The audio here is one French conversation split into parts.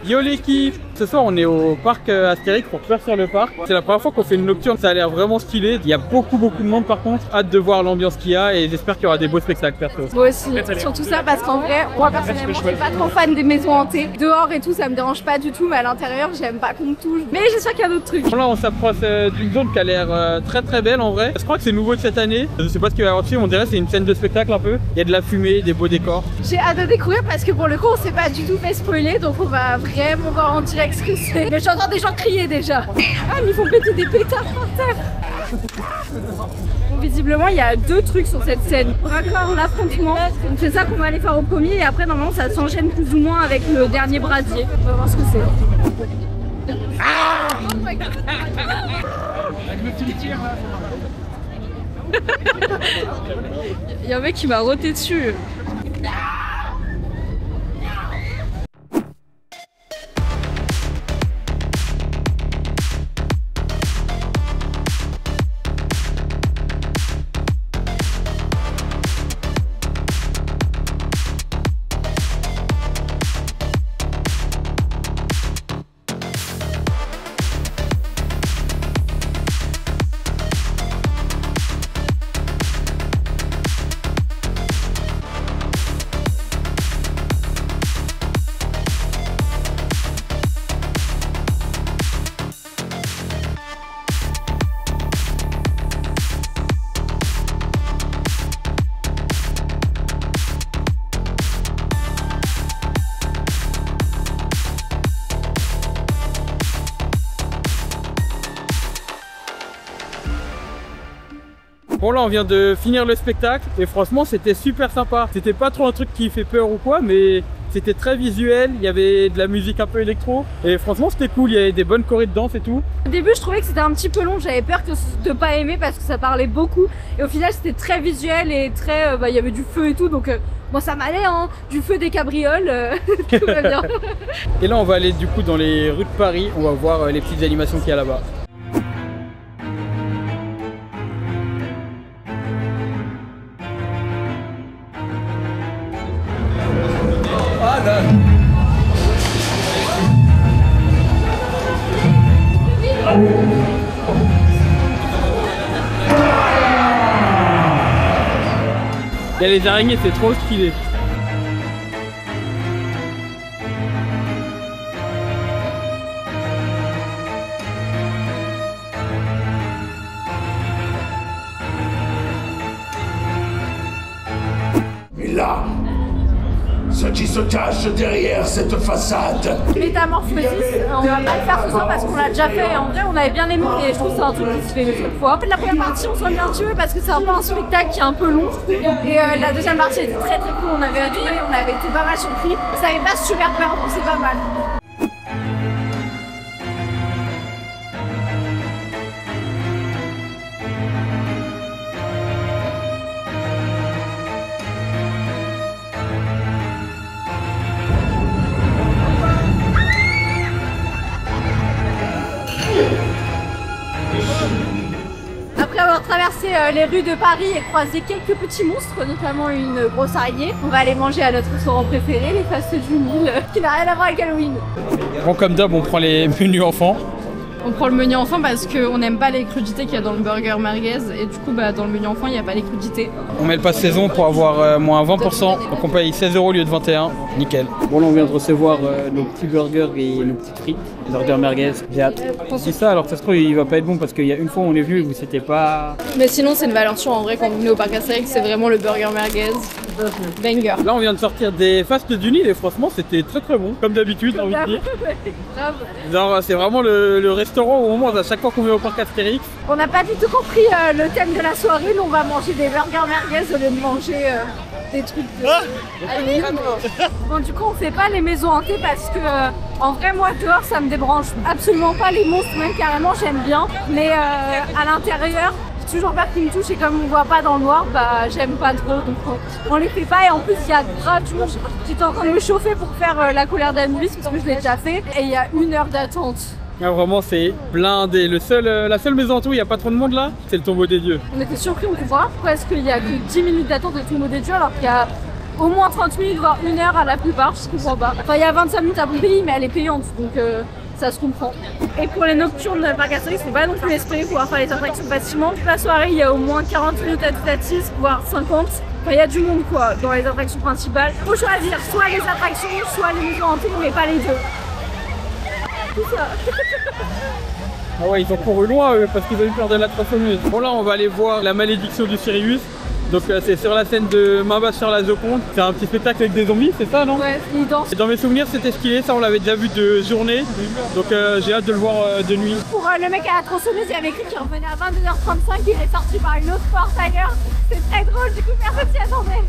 Yo l'équipe, ce soir on est au parc Astérix pour faire sur le parc. C'est la première fois qu'on fait une nocturne, ça a l'air vraiment stylé. Il y a beaucoup de monde par contre. Hâte de voir l'ambiance qu'il y a et j'espère qu'il y aura des beaux spectacles perso. Moi aussi, surtout ça parce qu'en vrai, moi personnellement je suis pas trop fan des maisons hantées. Dehors et tout ça me dérange pas du tout, mais à l'intérieur j'aime pas qu'on me touche. Mais j'espère qu'il y a d'autres trucs. Là on s'approche d'une zone qui a l'air très belle en vrai. Je crois que c'est nouveau de cette année. Je sais pas ce qu'il va y avoir dessus, on dirait c'est une scène de spectacle un peu. Il y a de la fumée, des beaux décors. J'ai hâte de découvrir parce que pour le coup on s'est pas du tout fait spoiler, donc on va vraiment voir en direct ce que c'est. Mais j'entends des gens crier déjà. Ah mais ils font péter des pétards par terre. Bon, visiblement il y a deux trucs sur cette scène. Raccord, l'affrontement, donc c'est ça qu'on va aller faire au premier et après normalement ça s'enchaîne plus ou moins avec le dernier brasier. On va voir ce que c'est. Ah oh my God. Avec le petit tir là. Il y a un mec qui m'a roté dessus. Bon là on vient de finir le spectacle et franchement c'était super sympa. C'était pas trop un truc qui fait peur ou quoi, mais c'était très visuel, il y avait de la musique un peu électro et franchement c'était cool, il y avait des bonnes chorés de danse et tout. Au début je trouvais que c'était un petit peu long, j'avais peur de pas aimer parce que ça parlait beaucoup et au final c'était très visuel et très, il y avait du feu et tout donc moi ça m'allait hein, du feu, des cabrioles, tout va bien. Et là on va aller du coup dans les rues de Paris, on va voir les petites animations qu'il y a là-bas. Il y a les araignées, c'est trop stylé. Et là, ce qui se cache derrière cette façade. Métamorphosis, on va pas le faire ce soir parce qu'on l'a déjà fait. En vrai, on avait bien aimé et je trouve que c'est un truc qui se fait une fois. En fait, la première partie, on s'en est un petit peu parce que c'est un peu un spectacle qui est un peu long. Et la deuxième partie était très cool, on avait adoré, on avait été pas mal surpris. Ça avait pas super peur, donc c'est pas mal. Après avoir traversé les rues de Paris et croisé quelques petits monstres, notamment une grosse araignée, on va aller manger à notre restaurant préféré, les Fastes du Nil, qui n'a rien à voir avec Halloween. Bon comme d'hab on prend les menus enfants. On prend le menu enfant parce qu'on n'aime pas les crudités qu'il y a dans le burger merguez et du coup dans le menu enfant il n'y a pas les crudités. On met le pass saison pour avoir moins 20%, donc on paye 16 € au lieu de 21, nickel. Bon là on vient de recevoir nos petits burgers et nos petites frites, burger merguez, j'ai hâte. C'est ça, alors ça se trouve il va pas être bon parce qu'il y a une fois on est venu et vous c'était pas... Mais sinon c'est une valeur sûre en vrai quand vous venez au parc Astérix, c'est vraiment le burger merguez. Banger. Là on vient de sortir des Fastes du Nil et franchement c'était très bon, comme d'habitude j'ai envie de dire. Genre c'est vraiment le restaurant où on mange à chaque fois qu'on vient au parc Astérix. On n'a pas du tout compris le thème de la soirée, nous on va manger des burgers merguez au lieu de manger des trucs de... Bon du coup on fait pas les maisons hantées parce que en vrai moi dehors ça me débranche absolument pas, les monstres même carrément j'aime bien, mais à l'intérieur j'ai toujours peur qu'ils me touchent et comme on voit pas dans le noir bah j'aime pas trop donc on les fait pas et en plus il y a grave du monde. J'étais en train de me chauffer pour faire la colère d'Anubis parce que je l'ai déjà fait et il y a 1 heure d'attente. Ah, vraiment c'est blindé, la seule maison hantée où il n'y a pas trop de monde là, c'est le tombeau des dieux. On était surpris, on comprend pas pourquoi est-ce qu'il y a que 10 minutes d'attente au tombeau des dieux alors qu'il y a au moins 30 minutes, voire 1 heure à la plupart, je comprends pas. Enfin, il y a 25 minutes à Pompéi, mais elle est payante, donc ça se comprend. Et pour les nocturnes de Parc Astérix, c'est pas non plus l'esprit de pouvoir faire les attractions facilement. Toute la soirée, il y a au moins 40 minutes à Titatis, voire 50. Enfin, il y a du monde quoi, dans les attractions principales. Faut choisir soit les attractions, soit les maisons hantées, mais pas les deux. Tout ça. Ah ouais, ils ont couru loin eux, parce qu'ils ont eu peur de la tronçonneuse. Bon là, on va aller voir la malédiction du Sirius. Donc c'est sur la scène de Main basse sur la Joconde. C'est un petit spectacle avec des zombies, c'est ça non? Ouais, ils dansent. Et dans mes souvenirs c'était stylé, ça on l'avait déjà vu de journée. Donc j'ai hâte de le voir de nuit. Pour le mec à la tronçonneuse, il avait écrit qu'il revenait à 22h35, il est sorti par une autre porte ailleurs. C'est très drôle, du coup personne s'y attendait.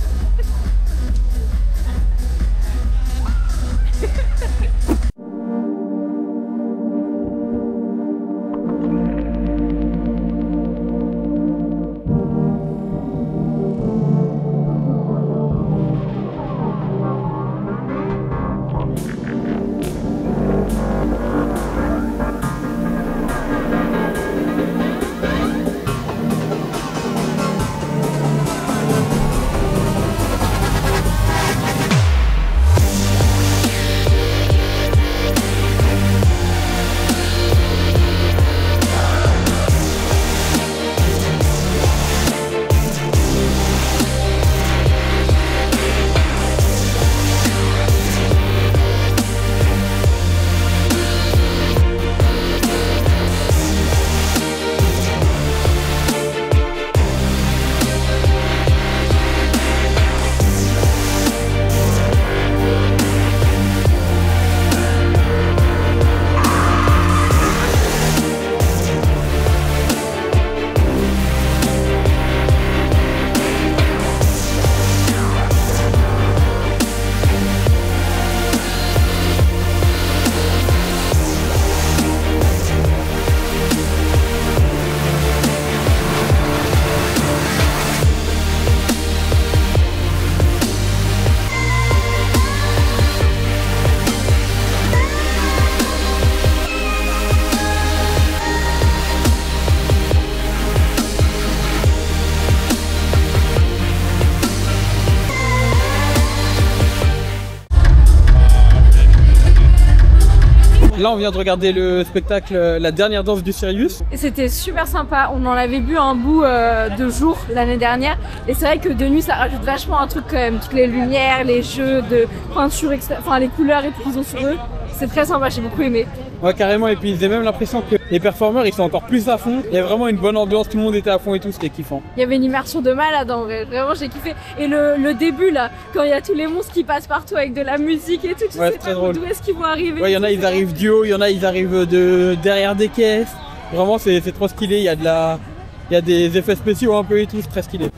Là on vient de regarder le spectacle La dernière danse du Sirius. Et c'était super sympa, on en avait vu un bout de jour l'année dernière. Et c'est vrai que de nuit ça rajoute vachement un truc quand même. Toutes les lumières, les jeux de peinture, enfin les couleurs et tout qu'ils ont sur eux. C'est très sympa, j'ai beaucoup aimé. Ouais carrément, et puis j'ai même l'impression que les performeurs ils sont encore plus à fond. Il y a vraiment une bonne ambiance, tout le monde était à fond et tout, c'était kiffant. Il y avait une immersion de malade en vrai, vraiment j'ai kiffé. Et le début là, quand il y a tous les monstres qui passent partout avec de la musique et tout, tu ouais, sais pas d'où est-ce qu'ils vont arriver. Ouais, il y en a ils arrivent du haut, il y en a ils arrivent de derrière des caisses. Vraiment c'est trop stylé, il y a des effets spéciaux un peu et tout, c'est très stylé.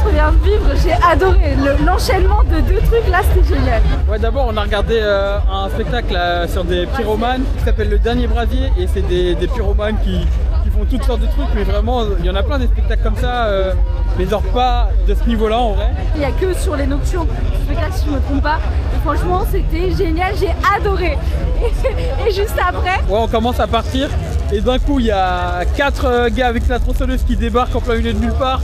qu'on vient de vivre, j'ai adoré. L'enchaînement de deux trucs là, c'était génial. Ouais, d'abord on a regardé un spectacle sur des pyromanes qui s'appelle Le Dernier Brasier, et c'est des pyromanes qui font toutes sortes de trucs, mais vraiment il y en a plein des spectacles comme ça, mais genre pas de ce niveau là en vrai. Il n'y a que sur les nocturnes, ce spectacle si je me trompe pas, et franchement c'était génial, j'ai adoré. Et juste après, ouais, on commence à partir et d'un coup il y a 4 gars avec la tronçonneuse qui débarquent en plein milieu de nulle part.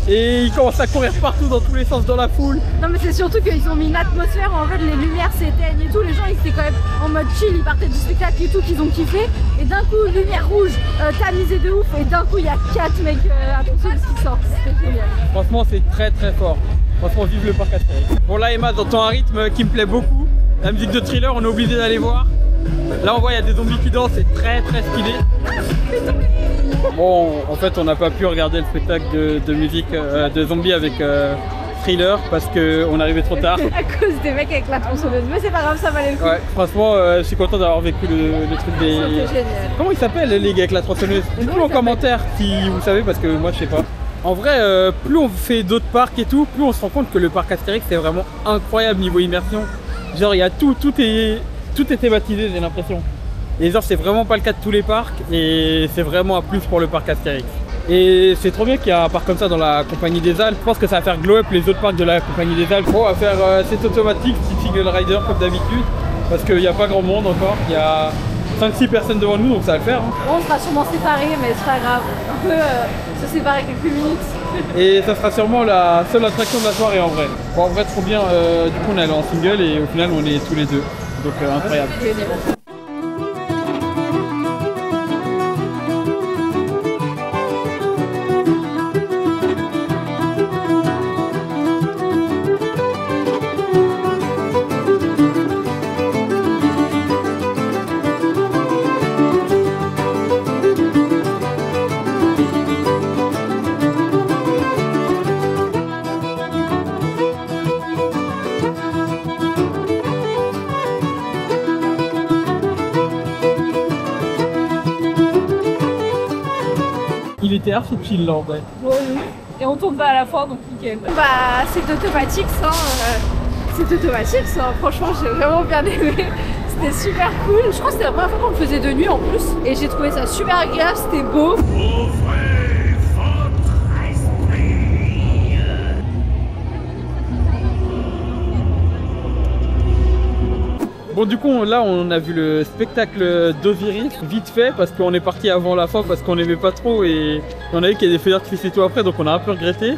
Et ils commencent à courir partout dans tous les sens dans la foule. Non mais c'est surtout qu'ils ont mis une atmosphère où en fait les lumières s'éteignent et tout, les gens ils étaient quand même en mode chill, ils partaient du spectacle et tout, qu'ils ont kiffé. Et d'un coup, lumière rouge, tamisée de ouf, et d'un coup il y a 4 mecs à tronçonneuse qui sortent, c'était génial. Franchement c'est très très fort. Franchement vive le parc Astérix. Bon là Emma, t'entends un rythme qui me plaît beaucoup. La musique de Thriller, on est obligé d'aller voir. Là on voit il y a des zombies qui dansent, c'est très très stylé. Bon, en fait on n'a pas pu regarder le spectacle de musique de zombies avec Thriller parce qu'on arrivait trop tard. À cause des mecs avec la tronçonneuse, mais c'est pas grave, ça valait le coup. Ouais, franchement je suis content d'avoir vécu le truc des... C'était génial. Comment ils s'appellent les gars avec la tronçonneuse? Dites-nous en commentaire si vous savez, parce que moi je sais pas. En vrai, plus on fait d'autres parcs et tout, plus on se rend compte que le parc Astérix c'est vraiment incroyable niveau immersion. Genre il y a tout est thématisé, j'ai l'impression. Et genre c'est vraiment pas le cas de tous les parcs, et c'est vraiment un plus pour le parc Astérix. Et c'est trop bien qu'il y a un parc comme ça dans la Compagnie des Alpes. Je pense que ça va faire glow up les autres parcs de la Compagnie des Alpes. Bon, on va faire cette automatique, petit single rider comme d'habitude, parce qu'il n'y a pas grand monde encore. Il y a 5-6 personnes devant nous, donc ça va le faire. Hein. Bon, on sera sûrement séparés, mais c'est pas grave. On peut se séparer quelques minutes. Et ça sera sûrement la seule attraction de la soirée en vrai. Bon, en vrai trop bien, du coup on est allé en single et au final on est tous les deux. Donc incroyable. Il était archi chill là en vrai. Ouais, et on tourne pas à la fois, donc nickel. Bah c'est automatique ça, c'est automatique ça, franchement j'ai vraiment bien aimé. C'était super cool. Je crois que c'était la première fois qu'on le faisait de nuit en plus. Et j'ai trouvé ça super agréable, c'était beau. Bon du coup là on a vu le spectacle d'Osiris vite fait parce qu'on est parti avant la fin parce qu'on aimait pas trop et on a vu qu'il y a des feux d'artifice et tout après, donc on a un peu regretté.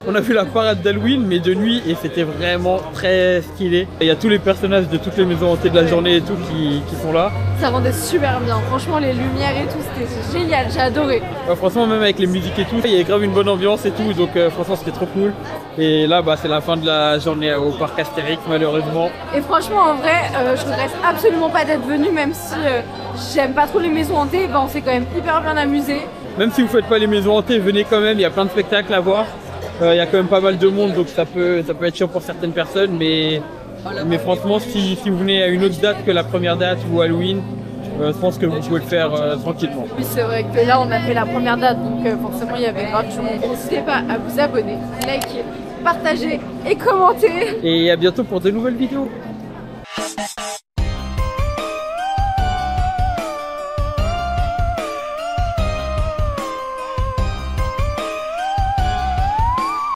On a vu la parade d'Halloween mais de nuit et c'était vraiment très stylé. Il y a tous les personnages de toutes les maisons hantées de la journée et tout qui sont là. Ça rendait super bien, franchement les lumières et tout c'était génial, j'ai adoré. Ouais, franchement même avec les musiques et tout, il y avait grave une bonne ambiance et tout, donc franchement c'était trop cool. Et là bah, c'est la fin de la journée au parc Astérix malheureusement. Et franchement en vrai je regrette absolument pas d'être venue, même si j'aime pas trop les maisons hantées, bah, on s'est quand même hyper bien amusé. Même si vous faites pas les maisons hantées, venez quand même, il y a plein de spectacles à voir. Il y a quand même pas mal de monde donc ça peut être chiant pour certaines personnes, mais franchement si vous venez à une autre date que la première date ou Halloween, je pense que vous pouvez le faire tranquillement. Oui, c'est vrai que là, on a fait la première date, donc forcément, il y avait grave du monde. N'hésitez pas à vous abonner, liker, partager et commenter. Et à bientôt pour de nouvelles vidéos.